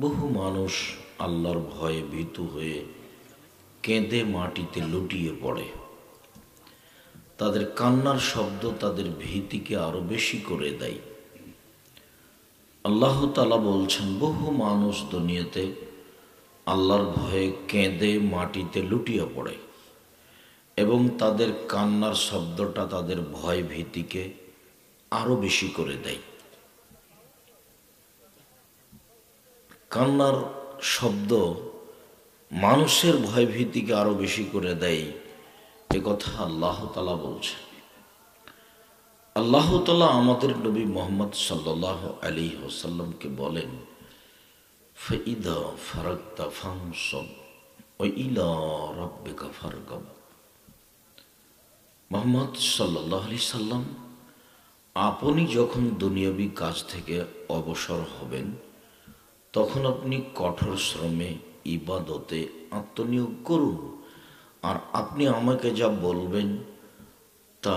বহু মানুষ আল্লাহর ভয়ে ভীতু হয়ে কেঁদে মাটিতে লুটিয়ে পড়ে। তাদের কান্নার শব্দ তাদের ভীতিকে আরো বেশি করে দেয়। আল্লাহ তাআলা বলছেন, বহু মানুষ দুনিয়াতে আল্লাহর ভয়ে কেঁদে মাটিতে লুটিয়ে পড়ে এবং তাদের কান্নার শব্দটা তাদের ভয় ভীতিকে আরো বেশি করে দেয়। কান্নার শব্দ মানুষের ভয় ভীতিকে আরো বেশি করে দেয়, এ কথা আল্লাহ তাআলা বলছেন। আল্লাহ তাআলা আমাদের নবী মুহাম্মদ সাল্লাল্লাহু আলাইহি ওয়াসাল্লামকে বলেন, ফাইদা ফারাগতা ফানসব ওয়া ইলা রাব্বিকা ফারগাব। মুহাম্মদ সাল্লাল্লাহু আলাইহি সাল্লাম, আপনি যখন দুনিয়াবী কাজ থেকে অবসর হবেন তখন আপনি কঠোর শ্রমে ইবাদতে আত্মনিয়োগ করুন, আর আপনি আমাকে যা বলবেন তা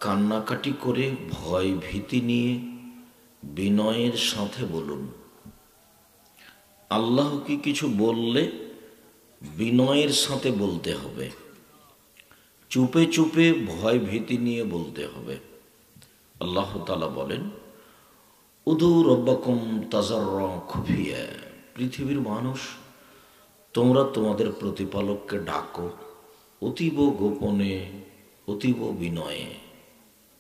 কান্নাকাটি করে ভয় ভীতি নিয়ে বিনয়ের সাথে বলুন। আল্লাহকে কিছু বললে বিনয়ের সাথে বলতে হবে, চুপে চুপে ভয় ভীতি নিয়ে বলতে হবে। আল্লাহ তাআলা বলেন, উদু রব্বাকুম তাজাররা খুফিয়া। পৃথিবীর মানুষ, তোমরা তোমাদের প্রতিপালককে ডাকো অতীব গোপনে অতীব বিনয়ে।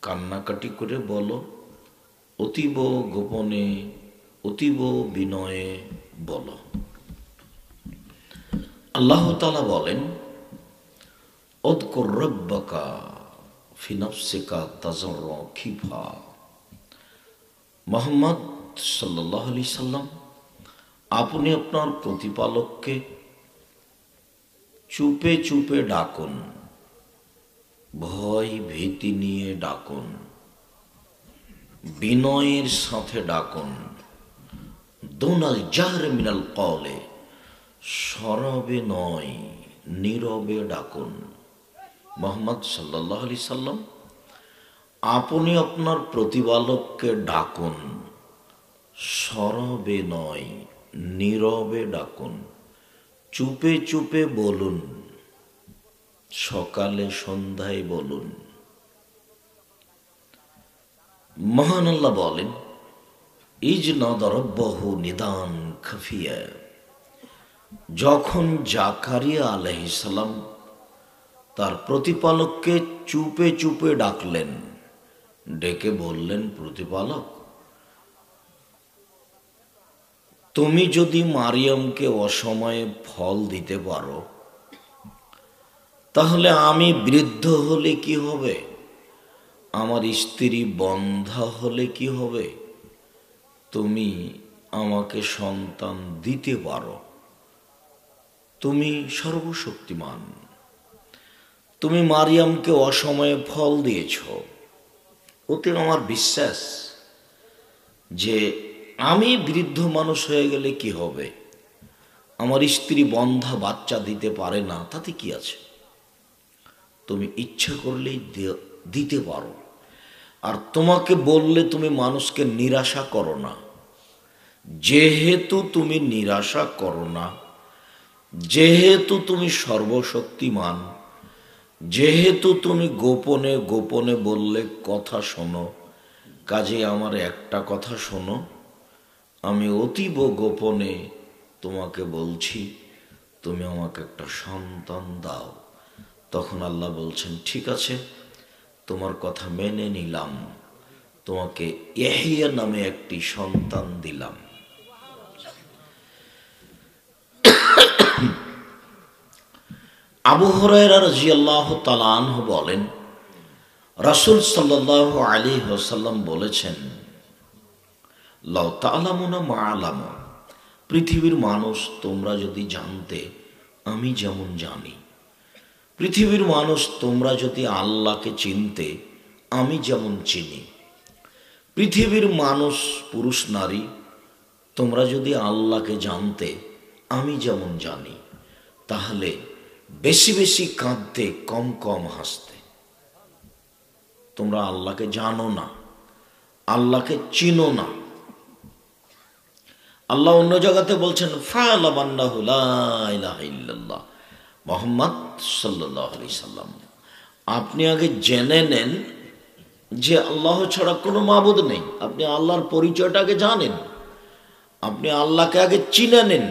কান্নাকাটি করে বলো, অতীব গোপনে অতীব বিনয়ে বলো। আল্লাহ তাআলা বলেন, উযকুর রাব্বাকা ফি নাফসিকা তাজাররা খিফা। মুহাম্মদ সাল্লাল্লাহু আলাইহি সাল্লাম, আপনি আপনার প্রতিপালককে চুপে চুপে ডাকুন, ভয় ভীতি নিয়ে ডাকুন, বিনয়ের সাথে ডাকুন। দুনাল জাহর মিনাল কওলে, সরবে নয় নীরবে ডাকুন। মুহাম্মদ সাল্লাল্লাহু আলাইহি সাল্লাম, আপনি আপনার প্রতিপালককে ডাকুন, সরবে নয় নীরবে ডাকুন, চুপে চুপে বলুন, সকালে সন্ধ্যায় বলুন। মহান আল্লাহ বলেন, ইজনাদা রাব্বাহু নিদান খাফিয়া। যখন জাকারিয়া আলাইহিস সালাম তার প্রতিপালককে চুপে চুপে ডাকলেন, ডেকে বললেন, প্রতিপালক, তুমি যদি মারিয়ামকে অসময়ে ফল দিতে পারো তাহলে আমি বৃদ্ধ হলে কি হবে, আমার স্ত্রী বন্ধ্যা হলে কি হবে? তুমি আমাকে সন্তান দিতে পারো, তুমি সর্বশক্তিমান। তুমি মারিয়ামকে অসময়ে ফল দিয়েছ, ওতে আমার বিশ্বাস যে আমি বৃদ্ধ মানুষ হয়ে গেলে কি হবে, আমার স্ত্রী বন্ধ্যা বাচ্চা দিতে পারে না, তাতে কি আছে? তুমি ইচ্ছা করলেই দিতে পারো। আর তোমাকে বললে তুমি মানুষকে নিরাশা করো না। যেহেতু তুমি নিরাশা করো না, যেহেতু তুমি সর্বশক্তিমান, যেহেতু তুমি গোপনে গোপনে বললে কথা শোনো, কাজে আমার একটা কথা শোনো, আমি অতীব গোপনে তোমাকে বলছি, তুমি আমাকে একটা সন্তান দাও। তখন আল্লাহ বলছেন, ঠিক আছে, তোমার কথা মেনে নিলাম, তোমাকে ইয়াহইয়া নামে একটি সন্তান দিলাম। আবু হুরায়রা রাদিয়াল্লাহু তাআলা আনহু বলেন, রাসূল সাল্লাল্লাহু আলাইহি ওয়াসাল্লাম বলেছেন, লাউ তা'লামুনা মা আ'লামু। পৃথিবীর মানুষ, তোমরা যদি জানতে আমি যেমন জানি। পৃথিবীর মানুষ, তোমরা যদি আল্লাহকে চিনতে আমি যেমন চিনি। পৃথিবীর মানুষ, পুরুষ নারী, তোমরা যদি আল্লাহকে জানতে আমি যেমন জানি, তাহলে বেশি বেশি কাঁদতে, কম কম হাসতে। তোমরা আল্লাহকে জানো না, আল্লাহকে চিনো না। আল্লাহ অন্য জায়গাতে বলছেন ফা'লাম আন্নাহু লা ইলাহা ইল্লাল্লাহ মুহাম্মদ সাল্লাল্লাহু আলাইহি সাল্লাম, আপনি আগে জেনে নেন যে আল্লাহ ছাড়া কোনো মাবুদ নেই। আপনি আল্লাহর পরিচয়টা আগে জানেন, আপনি আল্লাহকে আগে চিনে নেন,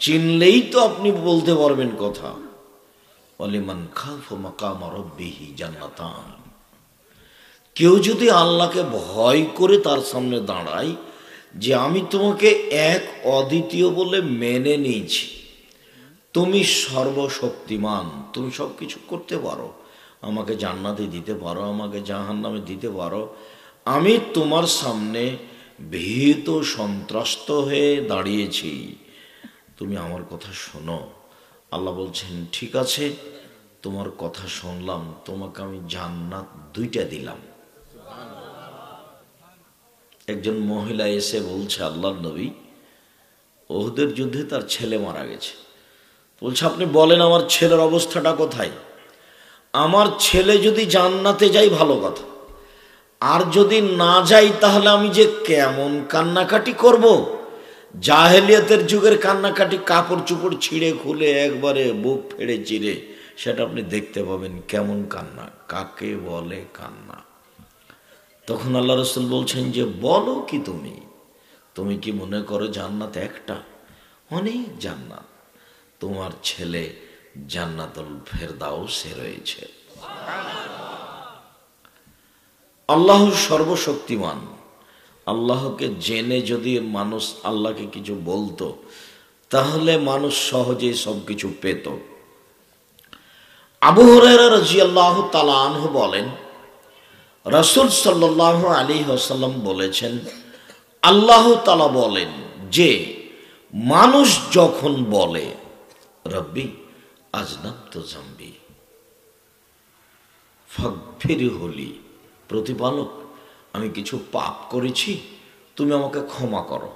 চিনলেই তো আপনি বলতে পারবেন কথা। ওয়ালিমান খাফা মাকামা রাব্বিহি জান্নাতান, কেউ যদি আল্লাহকে ভয় করে তার সামনে দাঁড়ায় যে আমি তোমাকে এক অদ্বিতীয় বলে মেনে নিয়েছি, তুমি সর্বশক্তিমান, তুমি সব কিছু করতে পারো, আমাকে জান্নাতে দিতে পারো, আমাকে জাহান্নামে দিতে পারো, আমি তোমার সামনে ভীত সন্ত্রস্ত হয়ে দাঁড়িয়েছি, তুমি আমার কথা শোনো। আল্লাহ বলছেন ঠিক আছে, তোমার কথা শুনলাম, তোমাকে আমি জান্নাত 2টা দিলাম। একজন মহিলা এসে বলছে আল্লাহর নবী, ওহুদের যুদ্ধে তার ছেলে মারা গেছে, বলছে আপনি বলেন আমার ছেলের অবস্থাটা কোথায়? আমার ছেলে যদি জান্নাতে যাই ভালো কথা, আর যদি না যাই তাহলে আমি যে কেমন কান্নাকাটি করব। জাহেলিয়াতের যুগের কান্নাকাটি, কাপড় চোপড় ছিঁড়ে খুলে একবারে বুক ফেড়ে চিড়ে, সেটা আপনি দেখতে পাবেন কেমন কান্না, কাকে বলে কান্না। তখন আল্লাহ রাসূল বলছেন যে বলো কি তুমি, তুমি কি মনে করো জান্নাত একটা? অনেক জান্নাত, তোমার ছেলে জান্নাতুল ফেরদাউসে রয়েছে। আল্লাহ সর্বশক্তিমান, আল্লাহকে জেনে যদি মানুষ আল্লাহকে কিছু বলতো তাহলে মানুষ সহজেই সব কিছু পেত। আবু হুরায়রা রাদিয়াল্লাহু তাআলা আনহু বলেন, রাসূল সাল্লাল্লাহু আলাইহি ওয়াসাল্লাম বলেছেন, আল্লাহ তাআলা বলেন যে মানুষ যখন বলে রব্বি আজনাবতু যামবি ফাগফিরহু লি, প্রতিপালক আমি কিছু পাপ করেছি, তুমি আমাকে ক্ষমা করো,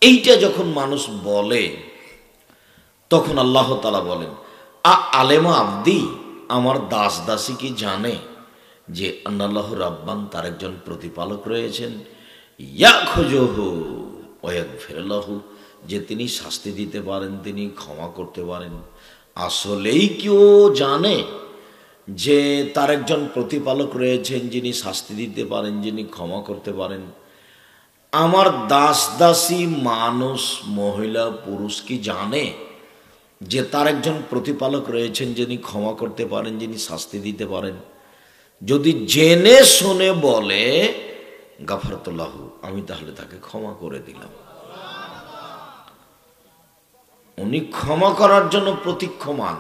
এইটা যখন মানুষ বলে তখন আল্লাহ তাআলা বলেন আলেমা আব্দি, আমার দাস দাসী কি জানে যে আল্লাহ রাব্বান, তার একজন প্রতিপালক রয়েছেন, ইয়াখুযুহু ওয়া ইয়াগফির লাহু, যে তিনি শাস্তি দিতে পারেন, তিনি ক্ষমা করতে পারেন। আসলেই কেউ জানে যে তার একজন প্রতিপালক রয়েছেন যিনি শাস্তি দিতে পারেন, যিনি ক্ষমা করতে পারেন? আমার দাস দাসী মানুষ, মহিলা পুরুষ কি জানে যে তার একজন প্রতিপালক রয়েছেন যিনি ক্ষমা করতে পারেন, যিনি শাস্তি দিতে পারেন? যদি জেনে শুনে বলে গাফারতু লাহু, আমি তাহলে তাকে ক্ষমা করে দিলাম। উনি ক্ষমা করার জন্য প্রতীক্ষমান,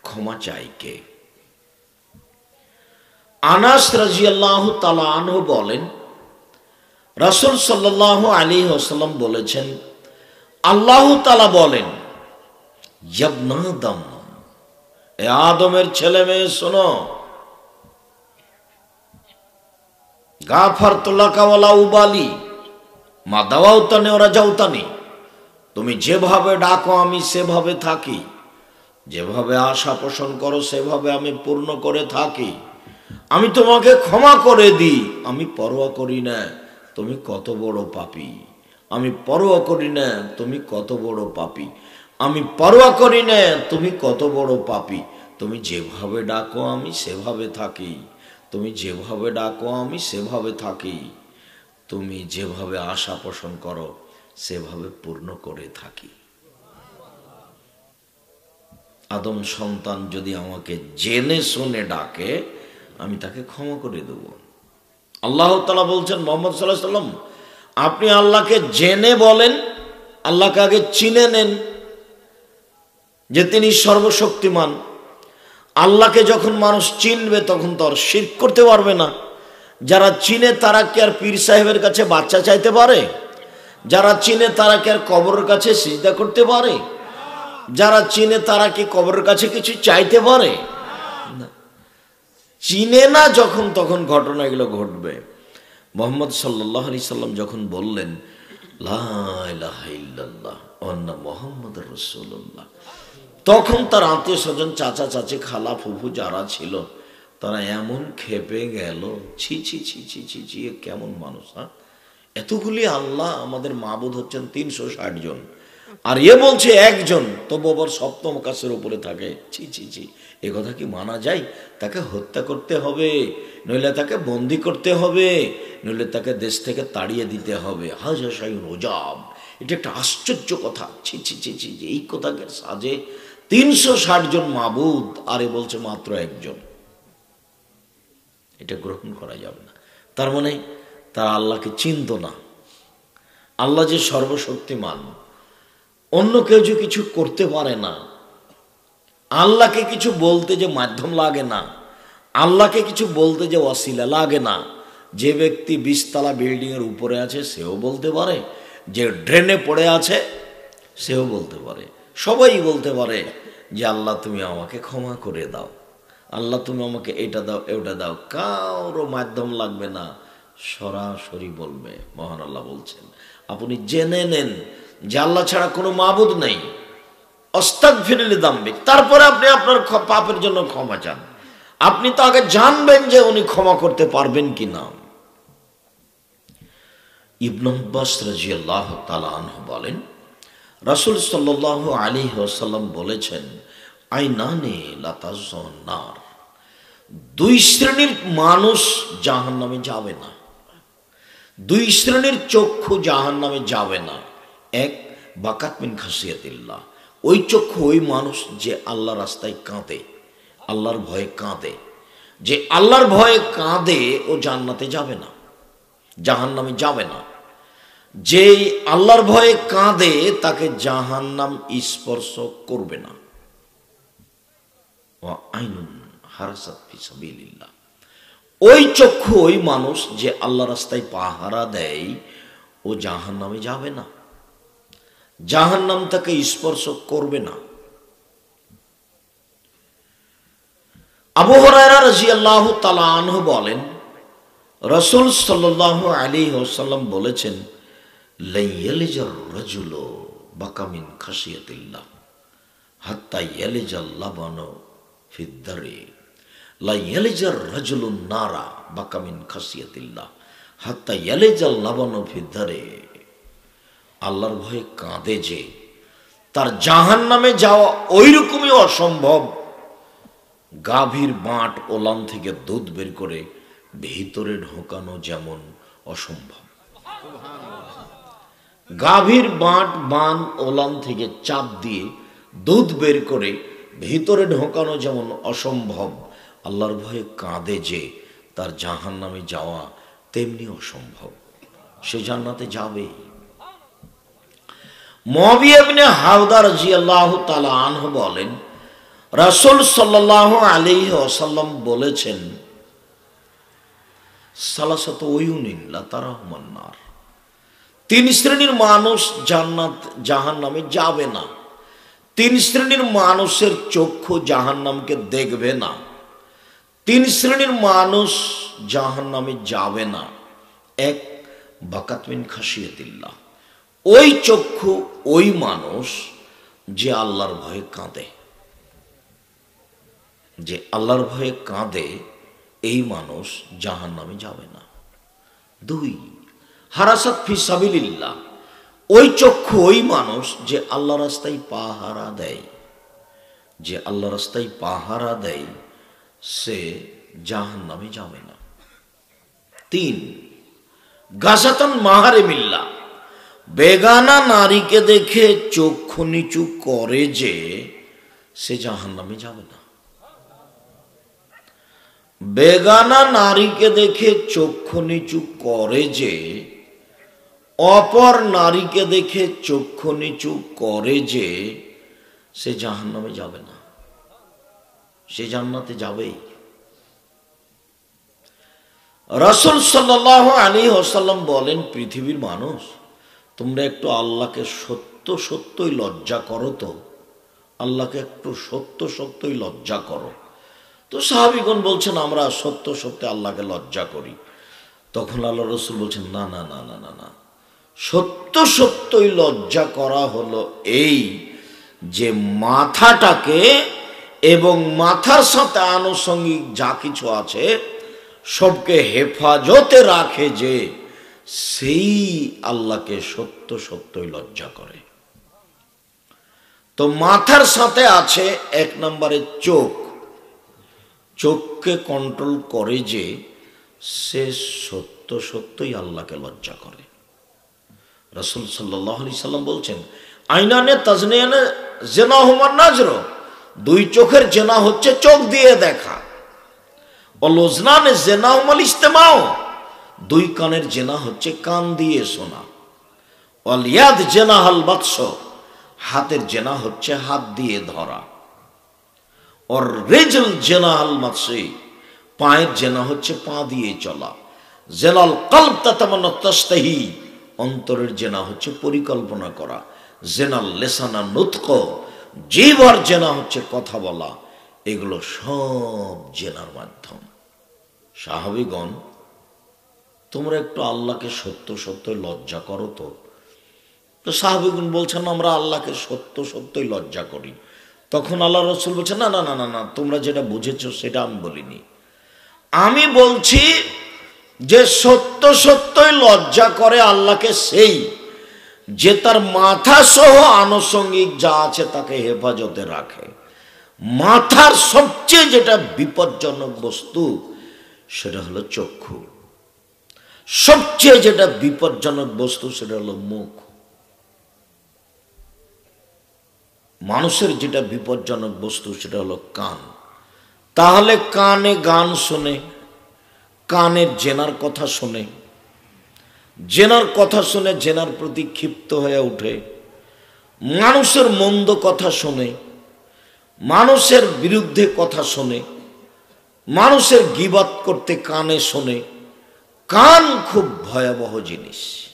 ক্ষমা চাই কে? আনাস রাদিয়াল্লাহু তাআলা আনহু বলেন, রাসূল সাল্লাল্লাহু আলাইহি ওয়াসাল্লাম বলেছেন, আল্লাহ তাআলা বলেন, ইবনা আদম, এ আদমের ছেলে মেয়ে শোনো, গাফারতু লাকা ওয়ালা উবালি মা দাওয়াতানি ওয়া রাজাউতানি, তুমি যেভাবে ডাকো আমি সেভাবে থাকি, যেভাবে আশা পোষণ করো সেভাবে আমি পূর্ণ করে থাকি, আমি তোমাকে ক্ষমা করে দিই, আমি পরোয়া করি না তুমি কত বড় পাপী, আমি পরোয়া করি না তুমি কত বড় পাপী, আমি পরোয়া করি না তুমি কত বড় পাপী, তুমি যেভাবে ডাকো আমি সেভাবে থাকি, তুমি যেভাবে ডাকো আমি সেভাবে থাকি, তুমি যেভাবে আশা পোষণ করো সেভাবে পূর্ণ করে থাকি। আদম সন্তান যদি আমাকে জেনে শুনে ডাকে আমি তাকে ক্ষমা করে দেব। আল্লাহ তাআলা বলছেন মুহাম্মদ সাল্লাল্লাহু আলাইহি ওয়াসাল্লাম, আপনি আল্লাহকে জেনে বলেন, আল্লাহকে আগে চিনে নেন যে তিনি সর্বশক্তিমান। আল্লাহকে যখন মানুষ চিনবে তখন তো আর শিরক করতে পারবে না। যারা চিনে তারা কি আর পীর সাহেবের কাছে বাচ্চা চাইতে পারে? যারা চিনে তারা কি আর কবরের কাছে সিজদা করতে পারে? যারা চিনে তারা কি কবরের কাছে কিছু চাইতে পারে? না। চিনে না যখন, তখন ঘটনা এগুলো ঘটবে। মুহাম্মদ সাল্লাল্লাহু আলাইহি সাল্লাম যখন বললেন লা ইলাহা ইল্লাল্লাহ ওয়া আন্না মুহাম্মাদুর রাসূলুল্লাহ, তখন তার আত্মীয় স্বজন, চাচা চাচি, খালা ফুফু যারা ছিল তারা এমন খেপে গেল, ছি ছি ছি ছি ছি ছি, কেমন মানুষ, হ্যাঁ, এতগুলি আল্লাহ, আমাদের মাবুদ হচ্ছেন 360 জন, আর এ বলছে একজন, তবু আবার সপ্তম আকাশের উপরে থাকে। ছি ছি ছি, এ কথা কি মানা যায়? তাকে হত্যা করতে হবে, নইলে তাকে বন্দি করতে হবে, নইলে তাকে দেশ থেকে তাড়িয়ে দিতে হবে। হাজা শাইউন ওজাব, এটা একটা আশ্চর্য কথা। ছি ছি ছি ছি, এই কথাকে সাজে 360 জন মাবুদ, আর এ বলছে মাত্র একজন। এটা গ্রহণ করা যাবে না। তার মানে তারা আল্লাহকে চিনত না। আল্লাহ যে সর্বশক্তিমান, অন্য কেউ যে কিছু করতে পারে না, আল্লাহকে কিছু বলতে যে মাধ্যম লাগে না, আল্লাহকে কিছু বলতে যে ওয়াসিলা লাগে না। যে ব্যক্তি 20 তলা বিল্ডিংয়ের উপরে আছে সেও বলতে পারে, যে ড্রেনে পড়ে আছে সেও বলতে পারে, সবাই বলতে পারে যে আল্লাহ তুমি আমাকে ক্ষমা করে দাও, আল্লাহ তুমি আমাকে এটা দাও ওটা দাও। কারো মাধ্যম লাগবে না, সরাসরি বলবে। মহান আল্লাহ বলছেন, আপনি জেনে নেন যে আল্লাহ ছাড়া কোনো মাবুদ নেই, আস্তাগফিরুল যামবিক, তারপরে আপনি আপনার পাপের জন্য ক্ষমা চান। আপনি তো আগে জানবেন যে উনি ক্ষমা করতে পারবেন কিনা। ইবনে আব্বাস রাদিয়াল্লাহু তাআলা আনহু বলেন, রাসূল সাল্লাল্লাহু আলাইহি ওয়াসাল্লাম বলেছেন, আইনানে লা তাযুন নার, 2 শ্রেণীর মানুষ জাহান্নামে যাবে না, 2 শ্রেণীর চক্ষু জাহান্নামে যাবে না। এক, বাকাত মিন খাসিয়াতিল্লাহ, ওই চক্ষু ওই মানুষ যে আল্লাহ রাস্তায় কাঁদে, আল্লাহর ভয়ে কাঁদে। যে আল্লাহর ভয়ে কাঁদে ও জান্নাতে যাবে না, জাহান্নামে যাবে না। যে আল্লাহর ভয়ে কাঁদে তাকে জাহান্নাম স্পর্শ করবে না। ওয়া আইনুন হারাসাত ফি সাবিলিল্লাহ, ওই চক্ষু ওই মানুষ যে আল্লাহ রাস্তায় পাহারা দেয় ও জাহান্নামে যাবে না, জাহান্নাম তাকে স্পর্শ করবে না। আবু হুরায়রা রাদিয়াল্লাহু তাআলা আনহু বলেন, রাসূল সাল্লাল্লাহু আলাইহি ওয়াসাল্লাম বলেছেন, লা ইয়ালিজার রাজুলু বাকা মিন খাশিয়াতিল্লাহ হাত্তা ইয়ালিজাল লাবানু ফিদ দারি, লা ইয়ালিজার রাজুলুন নারা বাকা মিন খাশিয়াতিল্লাহ হাত্তা ইয়ালিজাল লাবানু ফিদ দারি। আল্লাহর ভয়ে কাঁদে যে তার জাহান্নামে যাওয়া ওই রকমই অসম্ভব, গাভীর বাঁট ওলান থেকে দুধ বের করে ভিতরে ঢোকানো যেমন অসম্ভব। গাভীর বাঁট বান ওলান থেকে চাপ দিয়ে দুধ বের করে ভিতরে ঢোকানো যেমন অসম্ভব, আল্লাহর ভয়ে কাঁদে যে তার জাহান্নামে যাওয়া তেমনি অসম্ভব, সে জান্নাতে যাবে। মুআবিয়া ইবনে হাওদা রাদিয়াল্লাহু তাআলা আনহু বলেন, রাসূল সাল্লাল্লাহু আলাইহি ওয়াসাল্লাম বলেছেন, সালাসাতু উয়ুনিন লা তারাহুমান নার, 3 শ্রেণীর মানুষ জাহান্নামে যাবে না। 3 শ্রেণীর মানুষের চক্ষু জাহান্নামকে দেখবে না। 3 শ্রেণীর মানুষ জাহান্নামে যাবে না। এক, বাকাত মিন খাশিয়াতিল্লাহ, ওই চক্ষু ওই মানুষ যে আল্লাহর ভয়ে কাঁদে, যে আল্লাহর ভয়ে কাঁদে এই মানুষ জাহান্নামে যাবে না। 2, হারাসাত ফি সাবিলিল্লাহ, ওই চক্ষু ওই মানুষ যে আল্লাহ রাস্তায় পাহারা দেয়, যে আল্লাহ রাস্তায় পাহারা দেয় সে জাহান্নামে যাবে না। 3, গাসাতান মাহারিমিল্লাহ, বেগানা নারীকে দেখে চক্ষু নিচু করে যে সে জাহান্নামে যাবে না। বেগানা নারীকে দেখে চক্ষু নিচু করে যে, অপর নারীকে দেখে চক্ষু নিচু করে যে, সে জাহান্নামে যাবে না, সে জান্নাতে যাবেই। রাসূল সাল্লাল্লাহু আলাইহি ওয়াসাল্লাম বলেন, পৃথিবীর মানুষ তোমরা একটু আল্লাহকে সত্য সত্যই লজ্জা করো তো, আল্লাহকে একটু সত্য সত্যই লজ্জা করো। তো সাহাবীগণ বলছেন, আমরা সত্য সত্যি আল্লাহকে লজ্জা করি। তখন আল্লাহ রাসূল বলছেন, না না না না না না, সত্য সত্যই লজ্জা করা হলো এই যে মাথাটাকে এবং মাথার সাথে আনুষঙ্গিক যা কিছু আছে সবকে হেফাজতে রাখে যে, সেই আল্লাহকে সত্য সত্যই লজ্জা করে। তো মাথার সাথে আছে এক নম্বরে চোখ। চোখকে কন্ট্রোল করে যে সে সত্য সত্যই আল্লাহকে লজ্জা করে। রাসূল সাল্লাল্লাহু আলাইহি সাল্লাম বলছেন, আইনানে তাজনিয়ানে জিনাহুমান নাজর, দুই চোখের জেনা হচ্ছে চোখ দিয়ে দেখা। অলুজনানে জিনাহুমাল ইস্তেমাও, দুই কানের জেনা হচ্ছে কান দিয়ে শোনা। অল ইয়াদ জেনাহাল বাতস, হাতের জেনা হচ্ছে হাত দিয়ে ধরা। और रिजल जना अल मत्सी, पाয়ের জেনা হচ্ছে পা দিয়ে চলা। জেনাল কলব তাতামান্না তাস্তাহি, অন্তরের জেনা হচ্ছে পরিকল্পনা করা। জেনাল লেসানা নুতক, জিহ্বার জেনা হচ্ছে কথা বলা। এগুলো সব জেনার মাধ্যম। সাহাবীগণ, তোমরা একটু আল্লাহকে সত্য সত্যই লজ্জা করো তো। তো সাহাবীগণ বলছেন, আমরা আল্লাহকে সত্য সত্যই লজ্জা করি। তখন আল্লাহ রাসূল বলছেন, না না না না না, তোমরা যেটা বুঝেছো সেটা আমি বলিনি। আমি বলছি যে সত্য সত্যই লজ্জা করে আল্লাহকে সেই যে তার মাথা সহ আনুষঙ্গিক যা আছে তাকে হেফাজতে রাখে। মাথার সবচেয়ে যেটা বিপজ্জনক বস্তু সেটা হলো চক্ষু। সবচেয়ে যেটা বিপজ্জনক বস্তু সেটা হলো মুখ। মানুষের যেটা বিপজ্জনক বস্তু সেটা হলো কান। তাহলে কানে গান শোনে, কানের জেনার কথা শোনে, জেনার কথা শুনে জেনার প্রতি ক্ষিপ্ত হয়ে ওঠে, মানুষের মন্দ কথা শোনে, মানুষের বিরুদ্ধে কথা শোনে, মানুষের গীবত করতে কানে শোনে। কান খুব ভয়াবহ জিনিস।